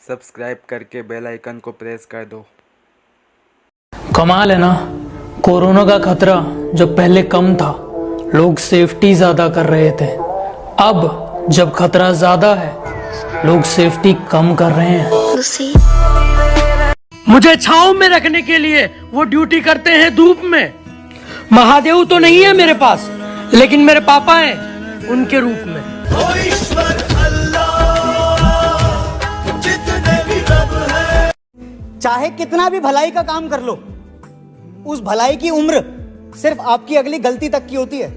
Subscribe करके bell icon को press कर दो। कमाल है ना, कोरोना का खतरा जब पहले कम था, लोग सेफ्टी ज्यादा कर रहे थे। अब जब खतरा ज्यादा है, लोग सेफ्टी कम कर रहे हैं। मुझे छांव में रखने के लिए वो ड्यूटी करते हैं धूप में। महादेव तो नहीं है मेरे पास, लेकिन मेरे पापा हैं उनके रूप में। चाहे कितना भी भलाई का काम कर लो, उस भलाई की उम्र सिर्फ आपकी अगली गलती तक की होती है।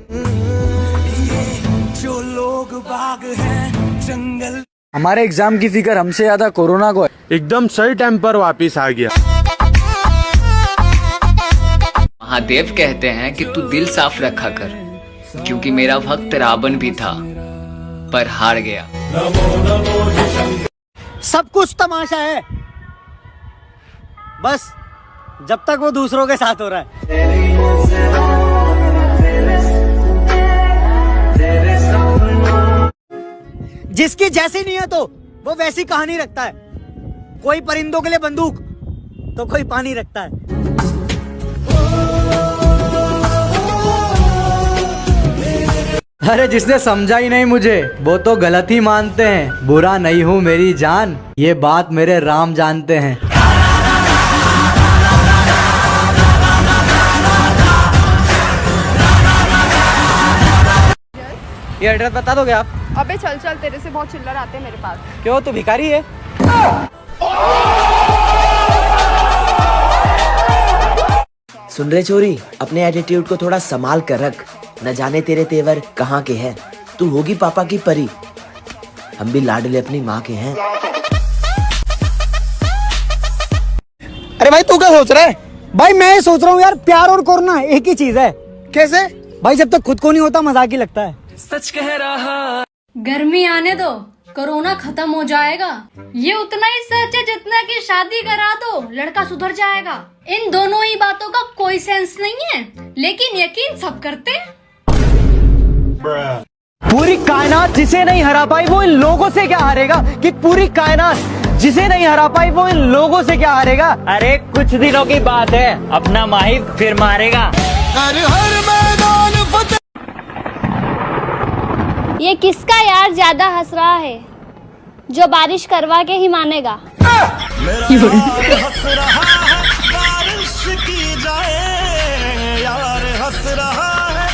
जो लोग बाग हैं जंगल। हमारे एग्जाम की फिक्र हमसे ज्यादा कोरोना को है। एकदम सही टाइम पर वापिस आ गया। महादेव कहते हैं कि तू दिल साफ रखा कर, क्योंकि मेरा भक्त रावण भी था पर हार गया। सब कुछ तमाशा है, बस जब तक वो दूसरों के साथ हो रहा है। जिसकी जैसी नीयत हो वो वैसी कहानी रखता है। कोई परिंदों के लिए बंदूक तो कोई पानी रखता है। अरे जिसने समझा ही नहीं मुझे, वो तो गलत ही मानते हैं। बुरा नहीं हूँ मेरी जान, ये बात मेरे राम जानते हैं। ये एड्रेस बता दोगे आप? अबे चल चल, तेरे से बहुत चिल्लर आते हैं मेरे पास। क्यों, तू भिखारी है? सुन रहे चोरी, अपने एटीट्यूड को थोड़ा संभाल कर रख। न जाने तेरे तेवर कहाँ के हैं। तू होगी पापा की परी, हम भी लाडले अपनी माँ के हैं। अरे भाई तू क्या सोच रहा है? भाई मैं सोच रहा हूँ यार, प्यार और कोरोना एक ही चीज है। कैसे भाई? जब तक खुद को नहीं होता मजाक ही लगता है। सच कह रहा। गर्मी आने दो, कोरोना खत्म हो जाएगा। ये उतना ही सच है जितना कि शादी करा दो लड़का सुधर जाएगा। इन दोनों ही बातों का कोई सेंस नहीं है, लेकिन यकीन सब करते हैं। पूरी कायनात जिसे नहीं हरा पाई वो इन लोगों से क्या हारेगा? कि पूरी कायनात जिसे नहीं हरा पाई वो इन लोगों से क्या हारेगा? अरे कुछ दिनों की बात है, अपना माहिर फिर मारेगा। ये किसका यार ज्यादा हंस रहा है? जो बारिश करवा के ही मानेगा। हंस रहा है, बारिश की जाए, यार हंस रहा है।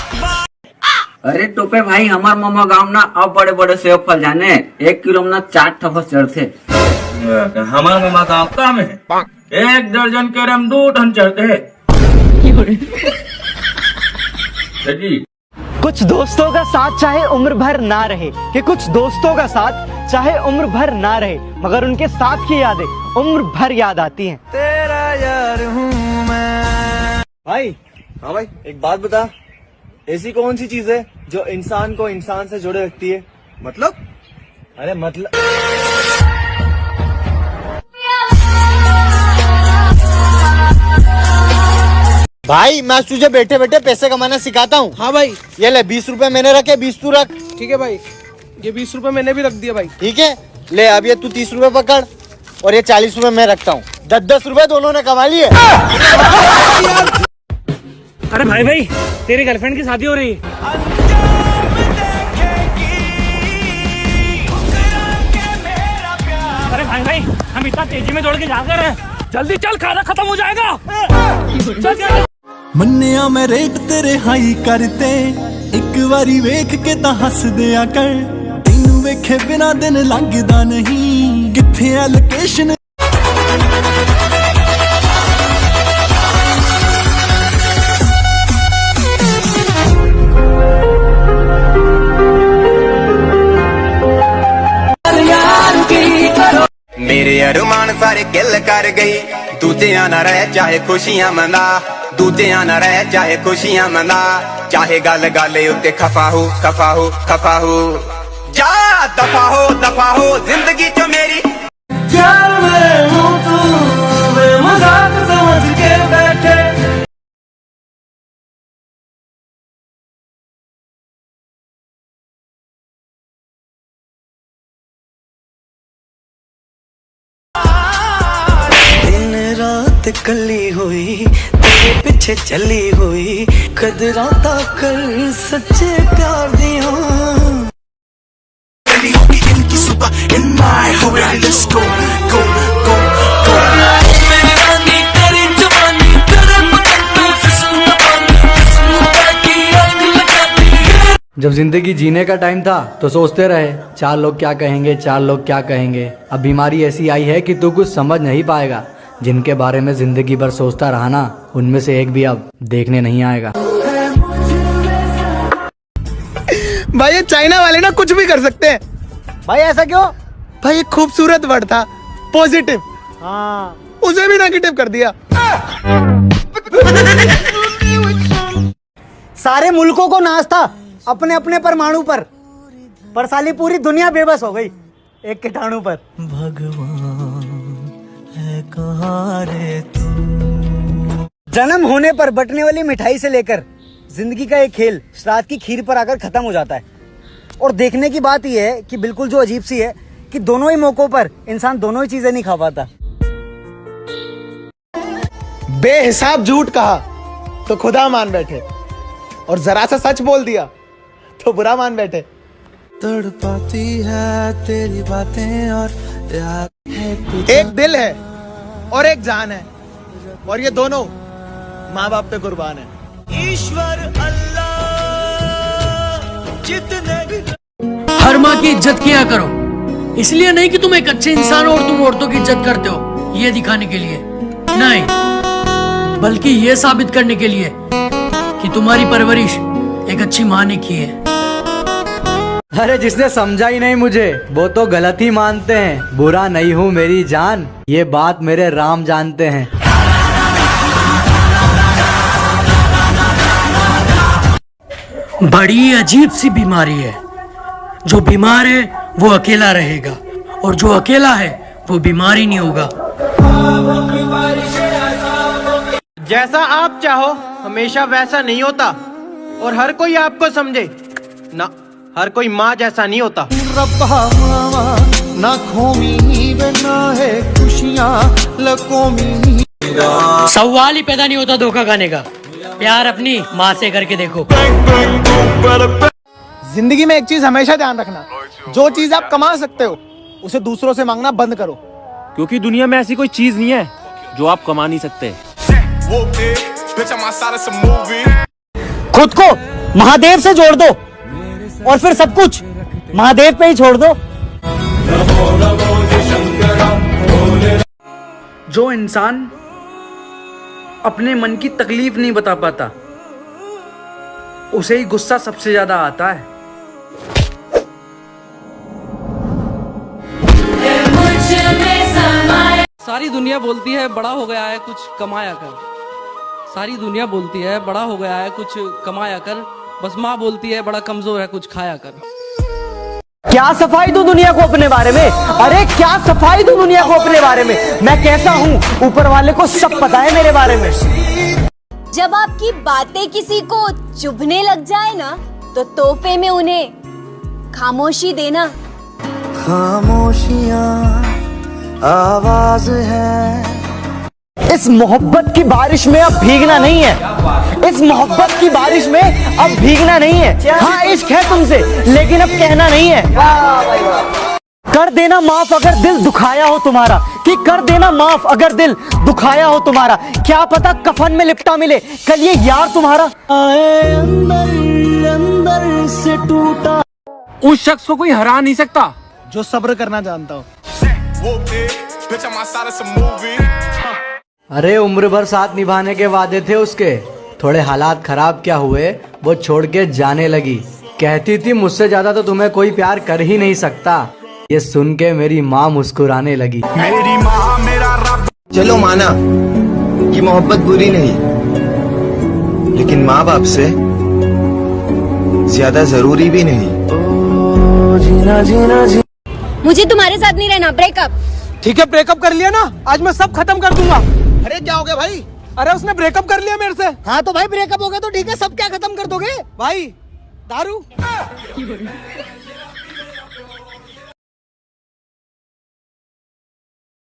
अरे टोपे भाई, हमार मामा गाँव ना अब बड़े बड़े सेब फल जाने 1 किलो में ना 4 ठफस चढ़ते। हमार मामा गाँव का में 1 दर्जन के रम 2 टन चढ़ते हैं। कुछ दोस्तों का साथ चाहे उम्र भर ना रहे, कि कुछ दोस्तों का साथ चाहे उम्र भर ना रहे, मगर उनके साथ की यादें उम्र भर याद आती हैं। तेरा यार हूँ मैं। भाई, हाँ भाई, एक बात बता, ऐसी कौन सी चीज है जो इंसान को इंसान से जोड़े रखती है? मतलब? अरे मतलब भाई, मैं तुझे बैठे बैठे पैसे कमाना सिखाता हूँ। हाँ भाई, ये ले 20 रुपए मैंने रखे, 20 तू रख। ठीक है भाई, ये 20 रुपए मैंने भी रख दिया भाई। ठीक है, ले अब ये तू 30 रुपए पकड़ और ये 40 रुपए मैं रखता हूँ। 10-10 रुपए दोनों ने कमा लिए। अरे भाई भाई, तेरी गर्लफ्रेंड की शादी हो रही है। अरे भाई भाई, हम इतना तेजी में दौड़ के जा कर हैं। जल्दी चल, खाना खत्म हो जाएगा। चल। मन्निया मैं रेट तेरे हाई करते, एक बारी वेख के ता हस दिया कर। तेनू वेखे बिना दिन लंघदा नहीं, किथे है लोकेशन। मेरे अरमान सारे किल कर गई, दूजियां ना रह चाहे खुशियां मना, दूजियां ना रह चाहे खुशियां मना, चाहे गल गल उत्ते खफा हो खफा हो खफा हो। जा दफा हो जिंदगी चो मेरी। प्यार में हूँ तू, मैं मजाक समझ के बैठे। रात कली हुई तेरे पिछे चली हुई कदरां ता कर सच्चे प्यार दियां इनकी सुबह इन माय होवे लेट्स गो गो गो गो मेरी रानी तेरी जवानी तेरे मगन पे फिसल न पानी फिसल की आग लगाती। जब जिंदगी जीने का टाइम था तो सोचते रहे चार लोग क्या कहेंगे, चार लोग क्या कहेंगे। अब बीमारी ऐसी आई है कि तू कुछ समझ नहीं पाएगा। जिनके बारे में जिंदगी भर सोचता रहा ना, उनमें से एक भी अब देखने नहीं आएगा। भाई ये चाइना वाले ना कुछ भी कर सकते हैं। भाई ऐसा क्यों? भाई ये खूबसूरत वर्ड था पॉजिटिव, हाँ उसे भी नेगेटिव कर दिया। सारे मुल्कों को नाज था अपने अपने परमाणु पर साली पूरी दुनिया बेबस हो गई एक कीटाणु पर। भगवान है कहाँ रे तू। जन्म होने पर बटने वाली मिठाई से लेकर जिंदगी का एक खेल श्राद्ध की खीर पर आकर खत्म हो जाता है। और देखने की बात यह है कि बिल्कुल जो अजीब सी है कि दोनों ही मौकों पर इंसान दोनों ही चीजें नहीं खा पाता। बेहिसाब झूठ कहा तो खुदा मान बैठे, और जरा सा सच बोल दिया तो बुरा मान बैठे। तड़पाती है तेरी बातें और याद है एक दिल है और एक जान है, और ये दोनों माँ बाप पे कुर्बान है। ईश्वर अल्लाह जितने भी हर माँ की इज्जत किया करो, इसलिए नहीं कि तुम एक अच्छे इंसान हो और तुम औरतों की इज्जत करते हो ये दिखाने के लिए नहीं, बल्कि ये साबित करने के लिए कि तुम्हारी परवरिश एक अच्छी माँ ने की है। अरे जिसने समझा ही नहीं मुझे वो तो गलत ही मानते हैं। बुरा नहीं हूँ मेरी जान, ये बात मेरे राम जानते हैं। बड़ी अजीब सी बीमारी है, जो बीमार है वो अकेला रहेगा और जो अकेला है वो बीमार ही नहीं होगा। जैसा आप चाहो हमेशा वैसा नहीं होता, और हर कोई आपको समझे ना, हर कोई माँ जैसा नहीं होता। रब्बा मावा ना खोमी बना है खुशियाँ लकोमी। सवाल ही पैदा नहीं होता धोखा खाने का, प्यार अपनी माँ से करके देखो। जिंदगी में एक चीज हमेशा ध्यान रखना, जो चीज आप कमा सकते हो उसे दूसरों से मांगना बंद करो, क्योंकि दुनिया में ऐसी कोई चीज नहीं है जो आप कमा नहीं सकते। खुद को महादेव से जोड़ दो और फिर सब कुछ महादेव पे ही छोड़ दो। जो इंसान अपने मन की तकलीफ नहीं बता पाता उसे ही गुस्सा सबसे ज्यादा आता है। सारी दुनिया बोलती है बड़ा हो गया है कुछ कमाया कर, सारी दुनिया बोलती है बड़ा हो गया है कुछ कमाया कर, बस माँ बोलती है बड़ा कमजोर है कुछ खाया कर। क्या सफाई दूं दुनिया को अपने बारे में? अरे क्या सफाई दूं दुनिया को अपने बारे में? मैं कैसा हूँ ऊपर वाले को सब पता है मेरे बारे में। जब आपकी बातें किसी को चुभने लग जाए ना, तो तोहफे में उन्हें खामोशी देना। खामोशियाँ आवाज है। इस मोहब्बत की बारिश में अब भीगना नहीं है, इस मोहब्बत की बारिश में अब भीगना नहीं है। हाँ इश्क है तुमसे लेकिन अब कहना नहीं है। कर देना माफ अगर दिल दुखाया हो तुम्हारा, कि कर देना माफ अगर दिल दुखाया हो तुम्हारा। क्या पता कफन में लिपटा मिले कल ये यार तुम्हारा। अंदर से टूटा उस शख्स को कोई हरा नहीं सकता जो सब्र करना जानता हो। अरे उम्र भर साथ निभाने के वादे थे उसके, थोड़े हालात खराब क्या हुए वो छोड़ के जाने लगी। कहती थी मुझसे ज्यादा तो तुम्हें कोई प्यार कर ही नहीं सकता। ये सुन के मेरी माँ मुस्कुराने लगी। मेरी माँ मेरा रब। चलो माना कि मोहब्बत बुरी नहीं, लेकिन माँ बाप से ज्यादा जरूरी भी नहीं। जीना जीना जी। मुझे तुम्हारे साथ नहीं रहना, ब्रेकअप। ठीक है ब्रेकअप कर लिया ना, आज मैं सब खत्म कर दूंगा। अरे क्या हो गया भाई? अरे उसने ब्रेकअप कर लिया मेरे से। हाँ तो भाई ब्रेकअप हो गया तो ठीक है, सब क्या खत्म कर दोगे भाई? दारू